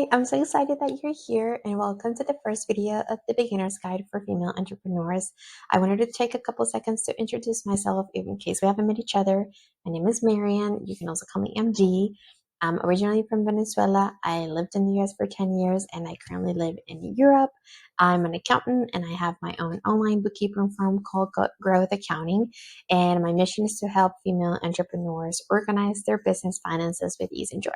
Hi, I'm so excited that you're here and welcome to the first video of the Beginner's Guide for Female Entrepreneurs. I wanted to take a couple seconds to introduce myself in case we haven't met each other. My name is Marian. You can also call me MG. I'm originally from Venezuela. I lived in the US for 10 years and I currently live in Europe. I'm an accountant and I have my own online bookkeeping firm called Growth Accounting. And my mission is to help female entrepreneurs organize their business finances with ease and joy.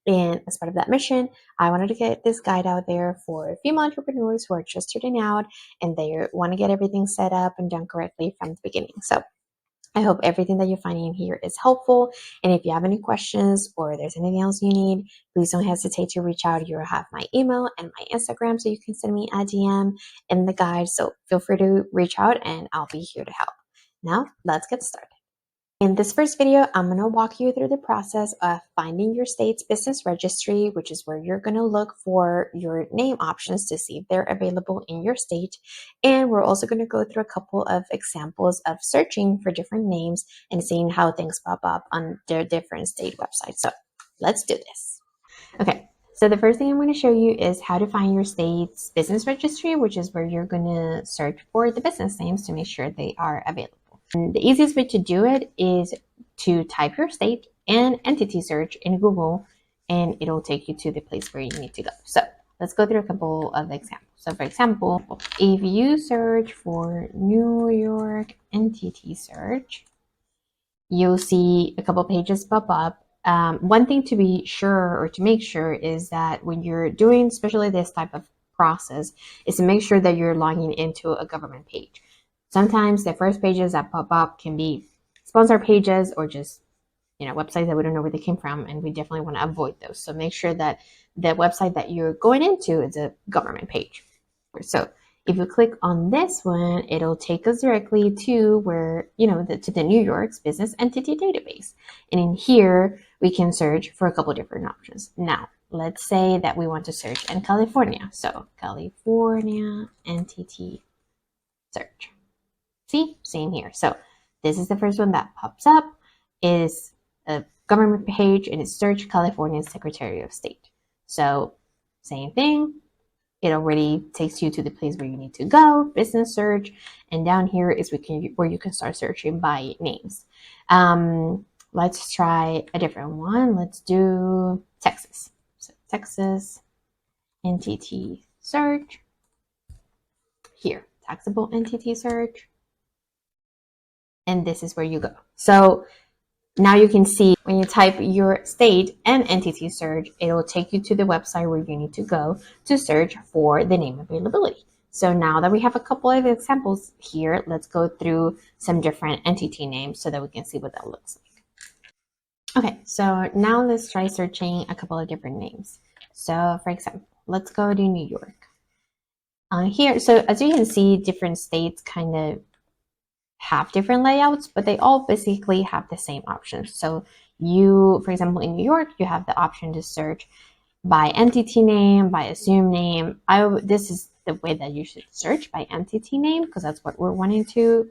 And as part of that mission, I wanted to get this guide out there for female entrepreneurs who are just starting out and they want to get everything set up and done correctly from the beginning. So I hope everything that you're finding here is helpful. And if you have any questions or there's anything else you need, please don't hesitate to reach out. You'll have my email and my Instagram, so you can send me a DM in the guide. So feel free to reach out and I'll be here to help. Now, let's get started. In this first video, I'm going to walk you through the process of finding your state's business registry, which is where you're going to look for your name options to see if they're available in your state. And we're also going to go through a couple of examples of searching for different names and seeing how things pop up on their different state websites. So let's do this. Okay. So the first thing I'm going to show you is how to find your state's business registry, which is where you're going to search for the business names to make sure they are available. And the easiest way to do it is to type your state and entity search in Google, and it'll take you to the place where you need to go. So let's go through a couple of examples. So for example, if you search for New York entity search, you'll see a couple pages pop up. One thing to be sure or to make sure is that when you're doing especially this type of process is to make sure that you're logging into a government page. Sometimes the first pages that pop up can be sponsor pages or just websites that we don't know where they came from, and we definitely want to avoid those. So make sure that the website that you're going into is a government page. So if you click on this one, it'll take us directly to where, to the New York's business entity database. And in here, we can search for a couple different options. Now, let's say that we want to search in California. So California entity search. See, same here. So this is the first one that pops up, is a government page, and it's search California Secretary of State. So same thing. It already takes you to the place where you need to go, business search, and down here is where you can start searching by names. Let's try a different one. Let's do Texas. So Texas entity search. Here, taxable entity search. And this is where you go. So now you can see when you type your state and entity search, it will take you to the website where you need to go to search for the name availability. So now that we have a couple of examples here, let's go through some different entity names so that we can see what that looks like. Okay, so now let's try searching a couple of different names. So for example, let's go to New York. Here, so as you can see, different states kind of have different layouts, but they all basically have the same options. So for example, in New York, you have the option to search by entity name, by assumed name. This is the way that you should search, by entity name, because that's what we're wanting to,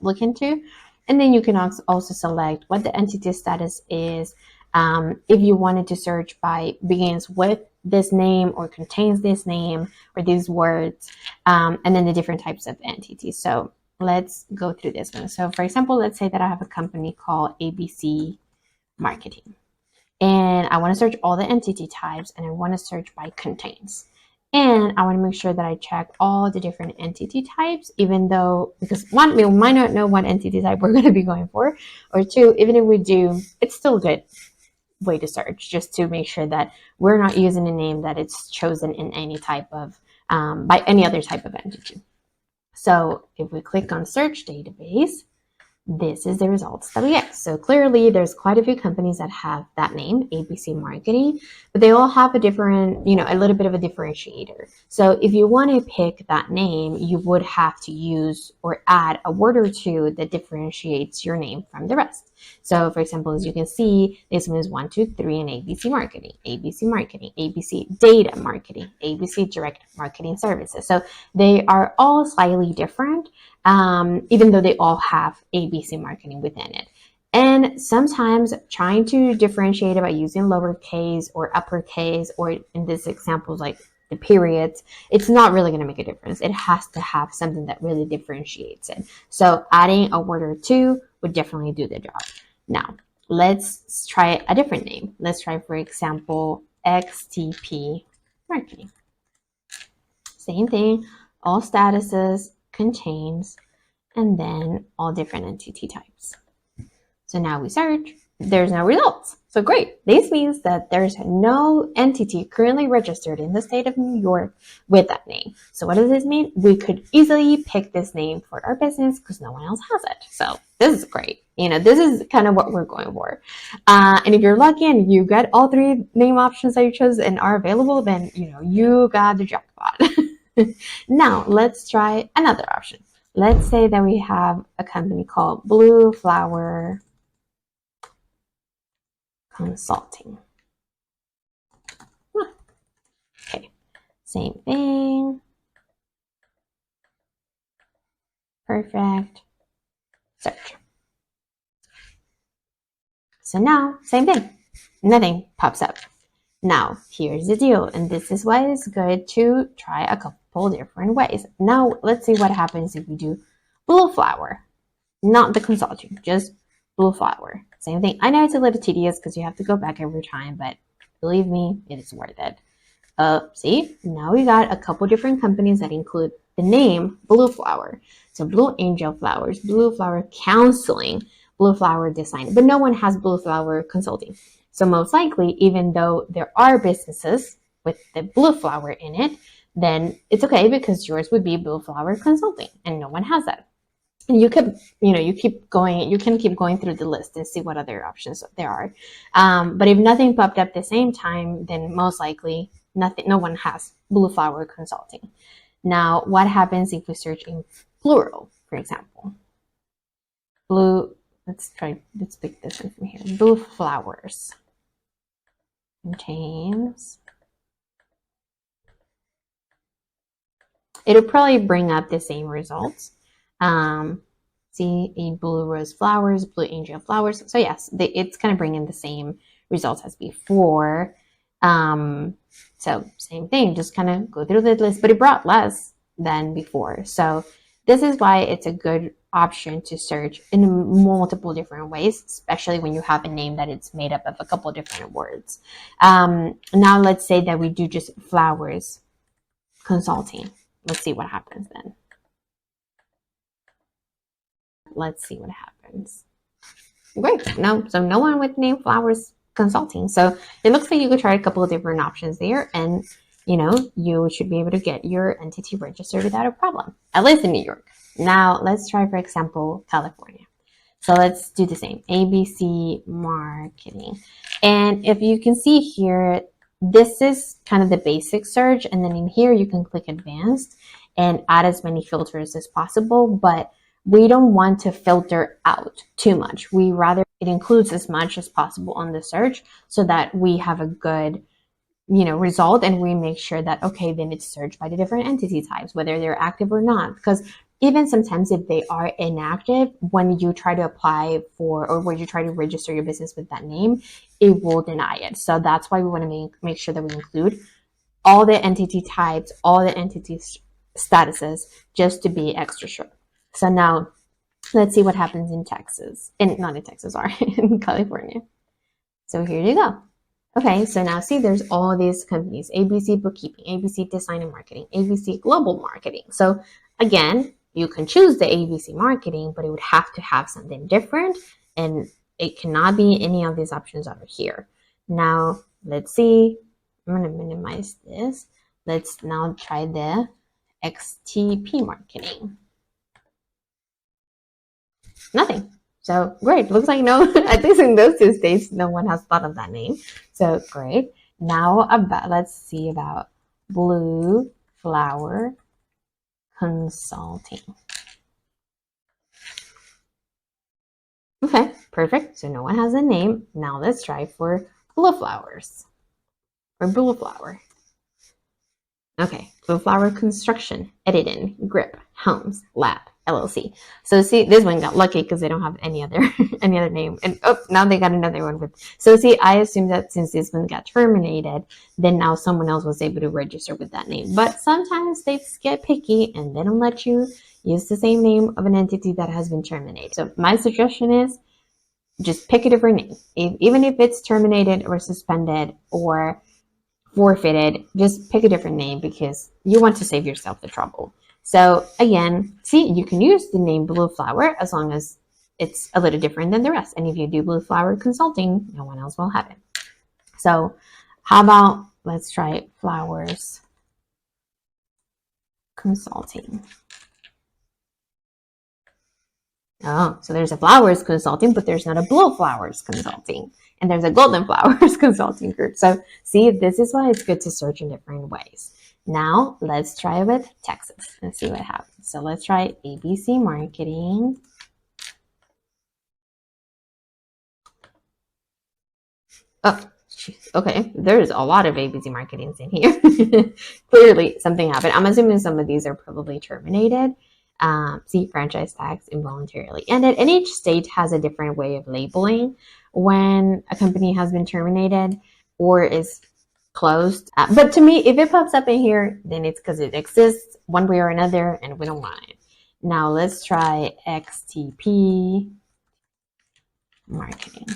look into. And then you can also select what the entity status is. If you wanted to search by begins with this name or contains this name or these words, and then the different types of entities. So let's go through this one. So for example, let's say that I have a company called ABC Marketing, and I want to search all the entity types, and I want to search by contains. And I want to make sure that I check all the different entity types, even though, because one, we might not know what entity type we're going to be going for, or two, even if we do, it's still a good way to search, just to make sure that we're not using a name that it's chosen in any type of, by any other type of entity. So if we click on search database, this is the results that we get. So clearly there's quite a few companies that have that name, ABC Marketing, but they all have a different, a little bit of a differentiator. So if you want to pick that name, you would have to use or add a word or two that differentiates your name from the rest. So for example, as you can see, this one is 1, 2, 3 in ABC Marketing, ABC Data Marketing, ABC Direct Marketing Services. So they are all slightly different, even though they all have ABC Marketing within it. And sometimes trying to differentiate it by using lowercase or uppercase, or in this example, like the periods, it's not really going to make a difference. It has to have something that really differentiates it. So adding a word or two would definitely do the job. Now, let's try a different name. Let's try, for example, XTP marketing. Same thing, all statuses, contains, and then all different entity types. So now we search, there's no results. So great. This means that there's no entity currently registered in the state of New York with that name. So what does this mean? We could easily pick this name for our business because no one else has it. So this is great. This is kind of what we're going for. And if you're lucky and you get all three name options that you chose and are available, then, you got the jackpot. Now let's try another option. Let's say that we have a company called Blue Flower Consulting. Okay, same thing. Perfect. Search. So now, same thing. Nothing pops up. Now, here's the deal, and this is why it's good to try a couple different ways. Now, let's see what happens if we do Blue Flower. Not the consulting, just Blue Flower. Same thing. I know it's a little tedious because you have to go back every time, but believe me, it is worth it. See, now we got a couple different companies that include the name Blue Flower. So Blue Angel Flowers, Blue Flower Counseling, Blue Flower Design, but no one has Blue Flower Consulting. So most likely, even though there are businesses with the Blue Flower in it, then it's okay because yours would be Blue Flower Consulting and no one has that. And you can keep going through the list and see what other options there are. But if nothing popped up at the same time, then most likely no one has Blue Flower Consulting. Now, what happens if we search in plural, for example? Let's pick this one from here. Blue Flowers contains. It'll probably bring up the same results. See, a Blue Rose Flowers, Blue Angel Flowers. So yes, it's kind of bringing the same results as before. So same thing, just kind of go through the list, but it brought less than before. So this is why it's a good option to search in multiple different ways, especially when you have a name that it's made up of a couple different words. Now let's say that we do just flowers consulting. Let's see what happens then. Let's see what happens. Great. So no one with name Flowers Consulting. So it looks like you could try a couple of different options there, and you should be able to get your entity registered without a problem, at least in New York. Now let's try, for example, California. So let's do the same. ABC Marketing. And if you can see here, this is kind of the basic search, and then in here you can click advanced and add as many filters as possible, but we don't want to filter out too much. We rather it includes as much as possible on the search so that we have a good result, and we make sure that, okay, then it's searched by the different entity types, whether they're active or not. Because even sometimes if they are inactive, when you try to apply for, or when you try to register your business with that name, it will deny it. So that's why we want to make sure that we include all the entity types, all the entity statuses, just to be extra sure. So now let's see what happens in Texas, not in Texas, sorry, in California. So here you go. Okay, so now see, there's all these companies: ABC Bookkeeping, ABC Design and Marketing, ABC Global Marketing. So again, you can choose the ABC Marketing, but it would have to have something different, and it cannot be any of these options over here. Now, let's see. I'm going to minimize this. Let's now try the XTP Marketing. Nothing. So great. Looks like at least in those two states, no one has thought of that name. So great. Now let's see about Blue Flower Consulting. Okay, perfect. So no one has a name. Now let's try for Blue Flowers or Blue Flower. Okay, Blue Flower Construction, Editing, Grip, Homes, Lab, LLC. So see, this one got lucky because they don't have any other any other name. And oh, now they got another one with. So see, I assume that since this one got terminated, then now someone else was able to register with that name. But sometimes states get picky and they don't let you use the same name of an entity that has been terminated. So my suggestion is just pick a different name. Even if it's terminated or suspended or forfeited, just pick a different name because you want to save yourself the trouble. So again, see, you can use the name Blue Flower as long as it's a little different than the rest. And if you do Blue Flower Consulting, no one else will have it. So how about, let's try Flowers Consulting. Oh, so there's a Flowers Consulting, but there's not a Blue Flowers Consulting. And there's a Golden Flowers Consulting group. So see, this is why it's good to search in different ways. Now let's try with Texas and see what happens. So let's try ABC Marketing. Oh, okay. There's a lot of ABC Marketings in here. Clearly something happened. I'm assuming some of these are probably terminated. See, franchise tax involuntarily ended. And each state has a different way of labeling when a company has been terminated or is closed. But to me, if it pops up in here, then it's because it exists one way or another and we don't want it. Now let's try XTP Marketing.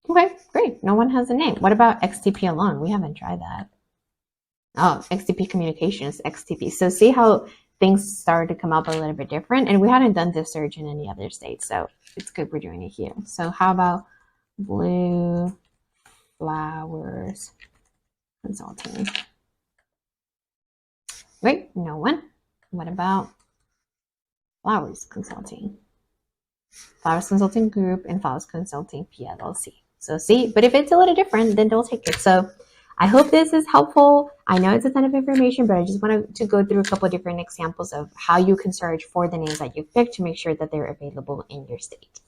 Okay, great. No one has a name. What about XTP alone? We haven't tried that. Oh, XTP Communications, XTP. So see how things started to come up a little bit different, and we hadn't done this search in any other state, so it's good we're doing it here. So how about Blue Flowers Consulting? Wait, no one. What about Flowers Consulting? Flowers Consulting Group and Flowers Consulting PLLC. So see, but if it's a little different, then don't take it. So I hope this is helpful. I know it's a ton of information, but I just wanted to go through a couple of different examples of how you can search for the names that you picked to make sure that they're available in your state.